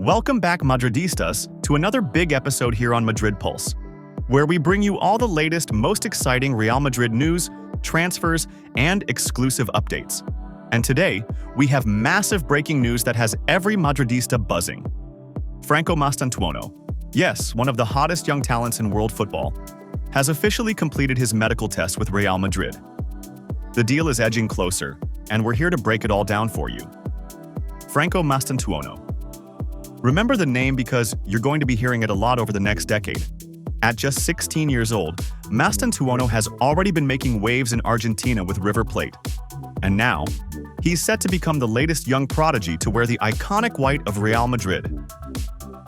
Welcome back, Madridistas, to another big episode here on Madrid Pulse, where we bring you all the latest, most exciting Real Madrid news, transfers, and exclusive updates. And today, we have massive breaking news that has every Madridista buzzing. Franco Mastantuono, yes, one of the hottest young talents in world football, has officially completed his medical test with Real Madrid. The deal is edging closer, and we're here to break it all down for you. Franco Mastantuono. Remember the name because you're going to be hearing it a lot over the next decade. At just 16 years old, Mastantuono has already been making waves in Argentina with River Plate. And now, he's set to become the latest young prodigy to wear the iconic white of Real Madrid.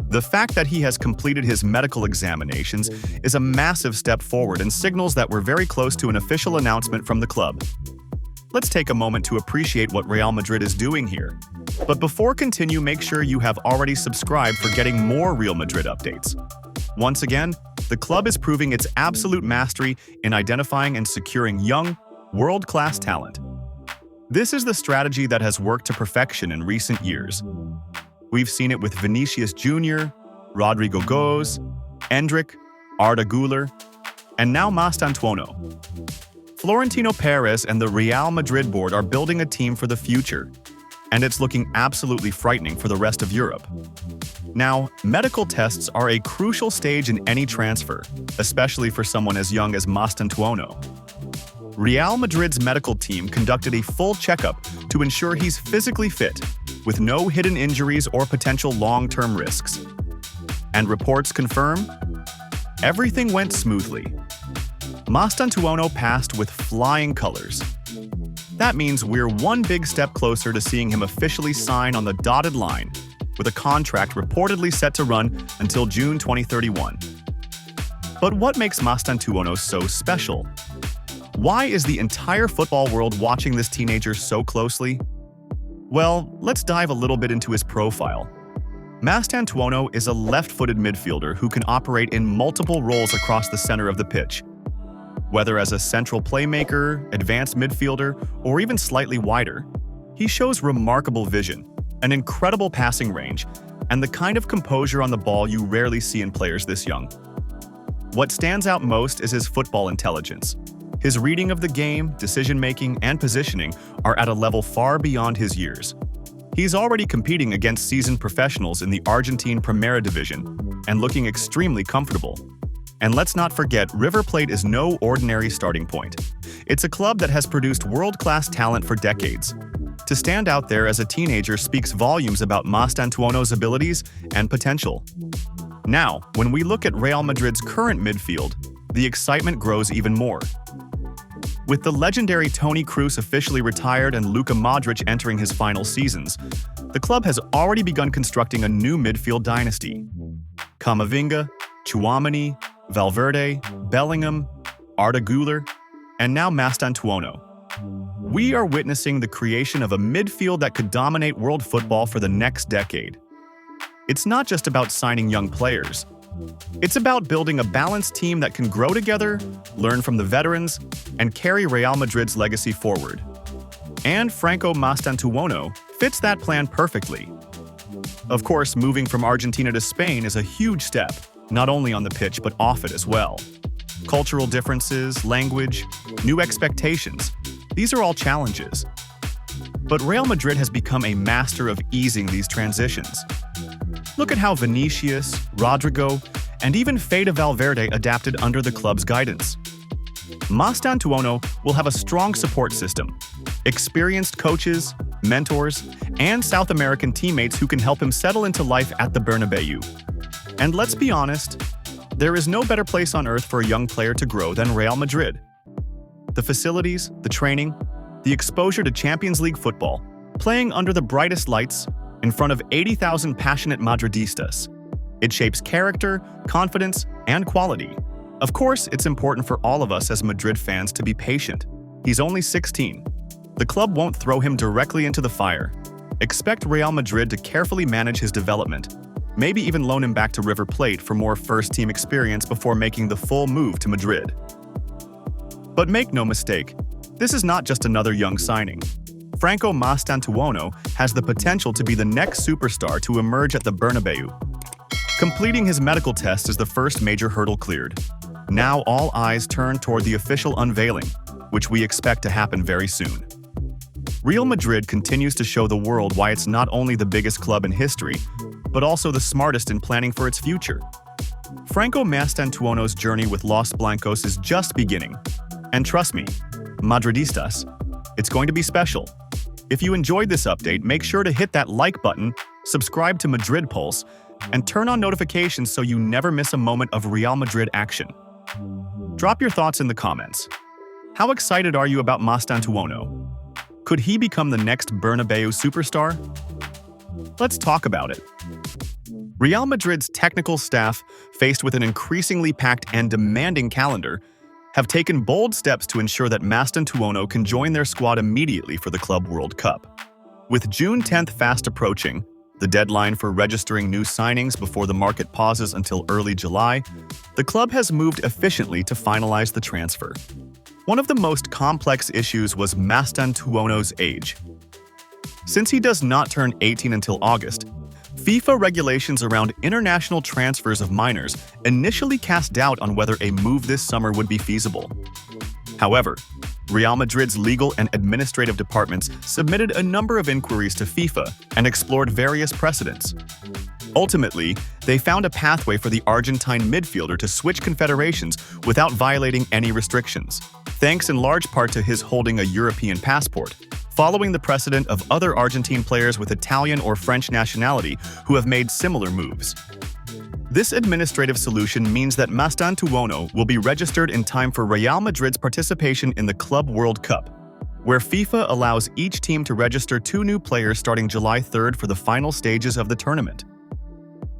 The fact that he has completed his medical examinations is a massive step forward and signals that we're very close to an official announcement from the club. Let's take a moment to appreciate what Real Madrid is doing here. But before continue, make sure you have already subscribed for getting more Real Madrid updates. Once again, the club is proving its absolute mastery in identifying and securing young, world-class talent. This is the strategy that has worked to perfection in recent years. We've seen it with Vinicius Jr., Rodrigo Goes, Endrick, Arda Güler, and now Mastantuono. Florentino Perez and the Real Madrid board are building a team for the future, and it's looking absolutely frightening for the rest of Europe. Now, medical tests are a crucial stage in any transfer, especially for someone as young as Mastantuono. Real Madrid's medical team conducted a full checkup to ensure he's physically fit, with no hidden injuries or potential long-term risks. And reports confirm everything went smoothly. Mastantuono passed with flying colors. That means we're one big step closer to seeing him officially sign on the dotted line, with a contract reportedly set to run until June 2031. But what makes Mastantuono so special? Why is the entire football world watching this teenager so closely? Well, let's dive a little bit into his profile. Mastantuono is a left-footed midfielder who can operate in multiple roles across the center of the pitch. Whether as a central playmaker, advanced midfielder, or even slightly wider, he shows remarkable vision, an incredible passing range, and the kind of composure on the ball you rarely see in players this young. What stands out most is his football intelligence. His reading of the game, decision-making, and positioning are at a level far beyond his years. He's already competing against seasoned professionals in the Argentine Primera Division and looking extremely comfortable. And let's not forget, River Plate is no ordinary starting point. It's a club that has produced world-class talent for decades. To stand out there as a teenager speaks volumes about Mastantuono's abilities and potential. Now, when we look at Real Madrid's current midfield, the excitement grows even more. With the legendary Toni Kroos officially retired and Luka Modric entering his final seasons, the club has already begun constructing a new midfield dynasty. Camavinga, Tchouaméni, Valverde, Bellingham, Arda Güler, and now Mastantuono. We are witnessing the creation of a midfield that could dominate world football for the next decade. It's not just about signing young players. It's about building a balanced team that can grow together, learn from the veterans, and carry Real Madrid's legacy forward. And Franco Mastantuono fits that plan perfectly. Of course, moving from Argentina to Spain is a huge step, not only on the pitch but off it as well. Cultural differences, language, new expectations, these are all challenges. But Real Madrid has become a master of easing these transitions. Look at how Vinicius, Rodrigo, and even Fede Valverde adapted under the club's guidance. Mastantuono will have a strong support system, experienced coaches, mentors, and South American teammates who can help him settle into life at the Bernabeu. And let's be honest, there is no better place on earth for a young player to grow than Real Madrid. The facilities, the training, the exposure to Champions League football, playing under the brightest lights, in front of 80,000 passionate Madridistas. It shapes character, confidence, and quality. Of course, it's important for all of us as Madrid fans to be patient. He's only 16. The club won't throw him directly into the fire. Expect Real Madrid to carefully manage his development, maybe even loan him back to River Plate for more first-team experience before making the full move to Madrid. But make no mistake, this is not just another young signing. Franco Mastantuono has the potential to be the next superstar to emerge at the Bernabeu. Completing his medical test is the first major hurdle cleared. Now all eyes turn toward the official unveiling, which we expect to happen very soon. Real Madrid continues to show the world why it's not only the biggest club in history, but also the smartest in planning for its future. Franco Mastantuono's journey with Los Blancos is just beginning. And trust me, Madridistas, it's going to be special. If you enjoyed this update, make sure to hit that like button, subscribe to Madrid Pulse, and turn on notifications so you never miss a moment of Real Madrid action. Drop your thoughts in the comments. How excited are you about Mastantuono? Could he become the next Bernabeu superstar? Let's talk about it. Real Madrid's technical staff, faced with an increasingly packed and demanding calendar, have taken bold steps to ensure that Mastantuono can join their squad immediately for the Club World Cup. With June 10th fast approaching, the deadline for registering new signings before the market pauses until early July, the club has moved efficiently to finalize the transfer. One of the most complex issues was Mastantuono's age. Since he does not turn 18 until August, FIFA regulations around international transfers of minors initially cast doubt on whether a move this summer would be feasible. However, Real Madrid's legal and administrative departments submitted a number of inquiries to FIFA and explored various precedents. Ultimately, they found a pathway for the Argentine midfielder to switch confederations without violating any restrictions, thanks in large part to his holding a European passport, following the precedent of other Argentine players with Italian or French nationality who have made similar moves. This administrative solution means that Mastantuono will be registered in time for Real Madrid's participation in the Club World Cup, where FIFA allows each team to register 2 new players starting July 3rd for the final stages of the tournament.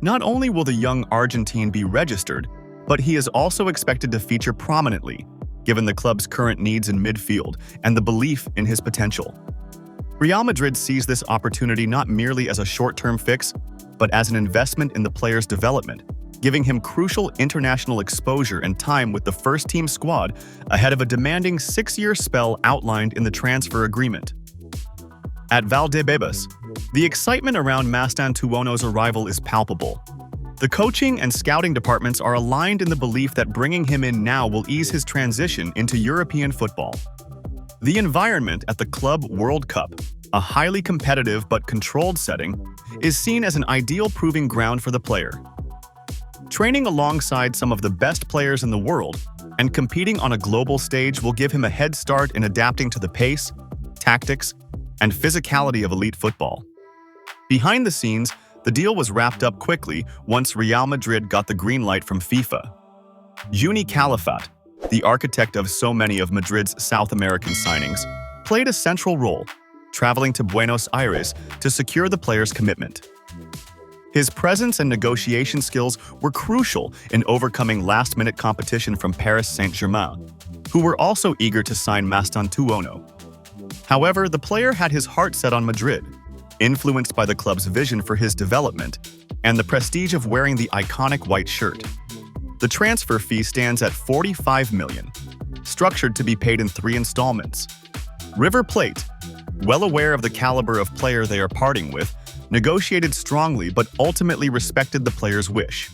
Not only will the young Argentine be registered, but he is also expected to feature prominently, given the club's current needs in midfield and the belief in his potential. Real Madrid sees this opportunity not merely as a short-term fix, but as an investment in the player's development, giving him crucial international exposure and time with the first-team squad ahead of a demanding 6-year spell outlined in the transfer agreement. At Valdebebas, the excitement around Mastantuono's arrival is palpable. The coaching and scouting departments are aligned in the belief that bringing him in now will ease his transition into European football. The environment at the Club World Cup, a highly competitive but controlled setting, is seen as an ideal proving ground for the player. Training alongside some of the best players in the world and competing on a global stage will give him a head start in adapting to the pace, tactics, and physicality of elite football. Behind the scenes, the deal was wrapped up quickly once Real Madrid got the green light from FIFA. Juni Calafat, the architect of so many of Madrid's South American signings, played a central role, traveling to Buenos Aires to secure the player's commitment. His presence and negotiation skills were crucial in overcoming last-minute competition from Paris Saint-Germain, who were also eager to sign Mastantuono. However, the player had his heart set on Madrid, influenced by the club's vision for his development and the prestige of wearing the iconic white shirt. The transfer fee stands at $45 million, structured to be paid in 3 installments. River Plate, well aware of the caliber of player they are parting with, negotiated strongly but ultimately respected the player's wish.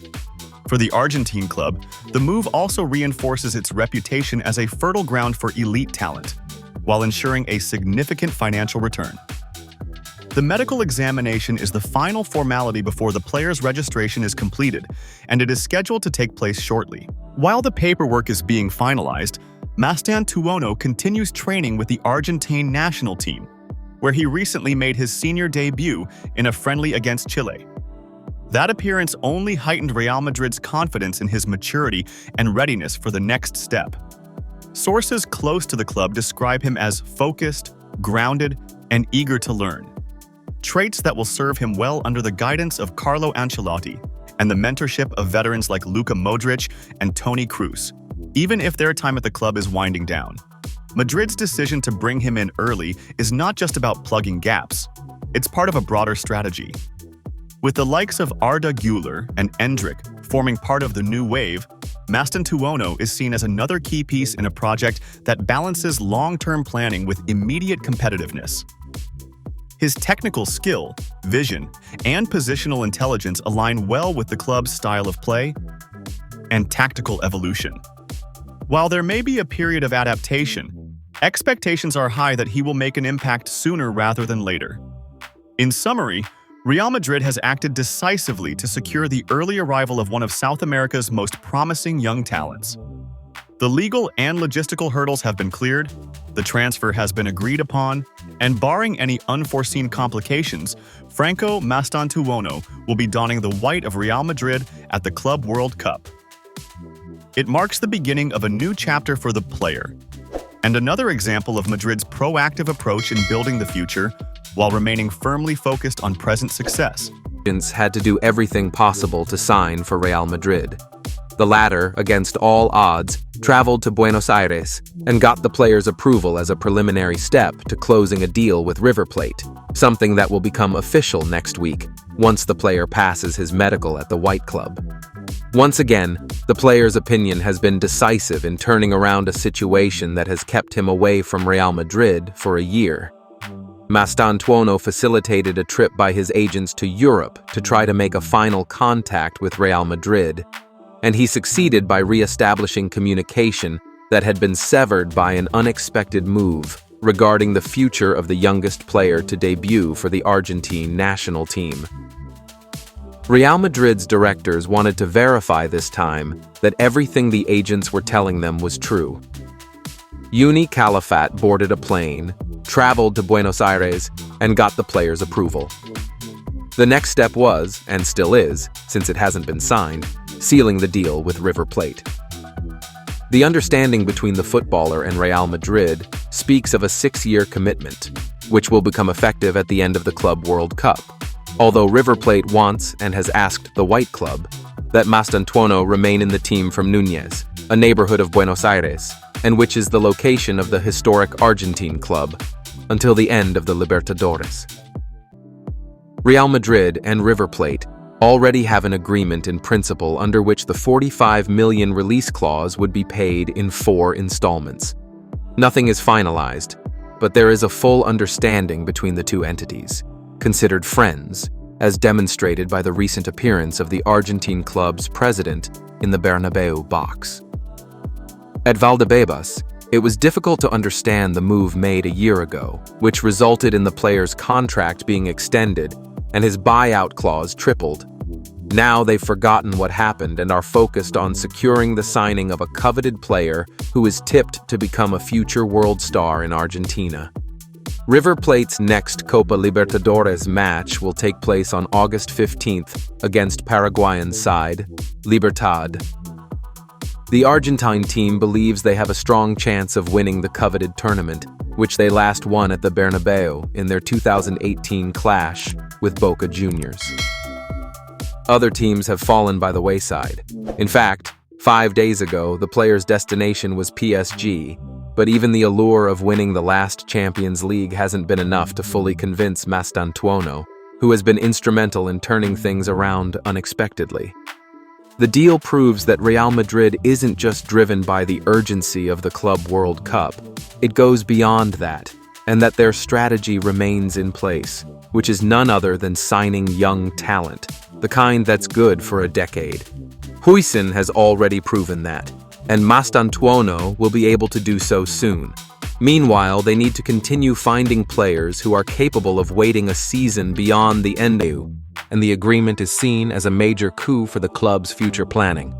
For the Argentine club, the move also reinforces its reputation as a fertile ground for elite talent, while ensuring a significant financial return. The medical examination is the final formality before the player's registration is completed, and it is scheduled to take place shortly. While the paperwork is being finalized, Mastantuono continues training with the Argentine national team, where he recently made his senior debut in a friendly against Chile. That appearance only heightened Real Madrid's confidence in his maturity and readiness for the next step. Sources close to the club describe him as focused, grounded, and eager to learn, traits that will serve him well under the guidance of Carlo Ancelotti and the mentorship of veterans like Luka Modric and Toni Kroos, even if their time at the club is winding down. Madrid's decision to bring him in early is not just about plugging gaps, it's part of a broader strategy. With the likes of Arda Güler and Endrick forming part of the new wave, Mastantuono is seen as another key piece in a project that balances long-term planning with immediate competitiveness. His technical skill, vision, and positional intelligence align well with the club's style of play and tactical evolution. While there may be a period of adaptation, expectations are high that he will make an impact sooner rather than later. In summary, Real Madrid has acted decisively to secure the early arrival of one of South America's most promising young talents. The legal and logistical hurdles have been cleared, the transfer has been agreed upon, and barring any unforeseen complications, Franco Mastantuono will be donning the white of Real Madrid at the Club World Cup. It marks the beginning of a new chapter for the player, and another example of Madrid's proactive approach in building the future while remaining firmly focused on present success. Agents had to do everything possible to sign for Real Madrid. The latter, against all odds, traveled to Buenos Aires and got the player's approval as a preliminary step to closing a deal with River Plate, something that will become official next week once the player passes his medical at the White Club. Once again, the player's opinion has been decisive in turning around a situation that has kept him away from Real Madrid for a year. Mastantuono facilitated a trip by his agents to Europe to try to make a final contact with Real Madrid, and he succeeded by re-establishing communication that had been severed by an unexpected move regarding the future of the youngest player to debut for the Argentine national team. Real Madrid's directors wanted to verify this time that everything the agents were telling them was true. Uni Calafat boarded a plane, traveled to Buenos Aires, and got the player's approval. The next step was, and still is, since it hasn't been signed, sealing the deal with River Plate. The understanding between the footballer and Real Madrid speaks of a 6-year commitment, which will become effective at the end of the Club World Cup, although River Plate wants and has asked the White Club that Mastantuono remain in the team from Núñez, a neighborhood of Buenos Aires, and which is the location of the historic Argentine club, until the end of the Libertadores. Real Madrid and River Plate already have an agreement in principle under which the 45 million release clause would be paid in 4 installments. Nothing is finalized, but there is a full understanding between the two entities, considered friends, as demonstrated by the recent appearance of the Argentine club's president in the Bernabeu box. At Valdebebas, it was difficult to understand the move made a year ago, which resulted in the player's contract being extended and his buyout clause tripled. Now they've forgotten what happened and are focused on securing the signing of a coveted player who is tipped to become a future world star in Argentina. River Plate's next Copa Libertadores match will take place on August 15th against Paraguayan side Libertad. The Argentine team believes they have a strong chance of winning the coveted tournament, which they last won at the Bernabeu in their 2018 clash with Boca Juniors. Other teams have fallen by the wayside. In fact, 5 days ago, the player's destination was PSG, but even the allure of winning the last Champions League hasn't been enough to fully convince Mastantuono, who has been instrumental in turning things around unexpectedly. The deal proves that Real Madrid isn't just driven by the urgency of the Club World Cup. It goes beyond that, and that their strategy remains in place, which is none other than signing young talent, the kind that's good for a decade. Huijsen has already proven that, and Mastantuono will be able to do so soon. Meanwhile, they need to continue finding players who are capable of waiting a season beyond the end, and the agreement is seen as a major coup for the club's future planning.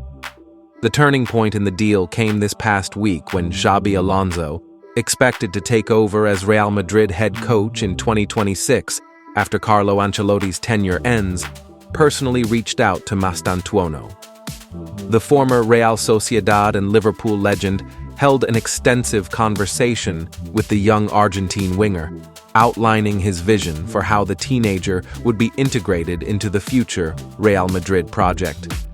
The turning point in the deal came this past week when Xabi Alonso, expected to take over as Real Madrid head coach in 2026 after Carlo Ancelotti's tenure ends, personally reached out to Mastantuono. The former Real Sociedad and Liverpool legend held an extensive conversation with the young Argentine winger, outlining his vision for how the teenager would be integrated into the future Real Madrid project.